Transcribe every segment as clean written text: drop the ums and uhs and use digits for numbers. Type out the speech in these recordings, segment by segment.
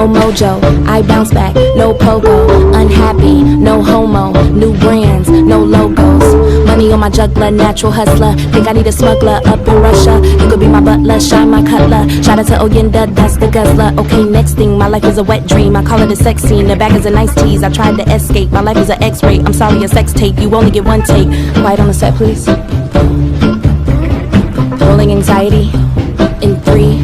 no mojo. I bounce back, no pogo. Unhappy, no homo. New brands, no logos. Money on my juggler, natural hustler. Think I need a smuggler up in Russia. You could be my butler, shine my cutler. Shout out to Oyenda, that's the guzzler. Okay, next thing, my life is a wet dream. I call it a sex scene, the bag is a nice tease. I tried to escape, my life is an x-ray. I'm sorry, a sex tape, you only get one take. Quiet on the set, please. Rolling anxiety in 3,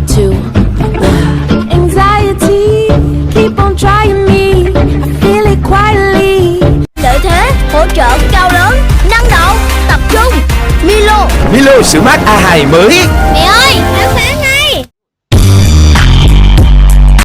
2, 1. Anxiety, keep on trying me. I feel it quietly. Lợi thế, hỗ trợ cao lớn, năng động, tập trung. Milo. Milo sữa mát A2 mới. Mẹ ơi,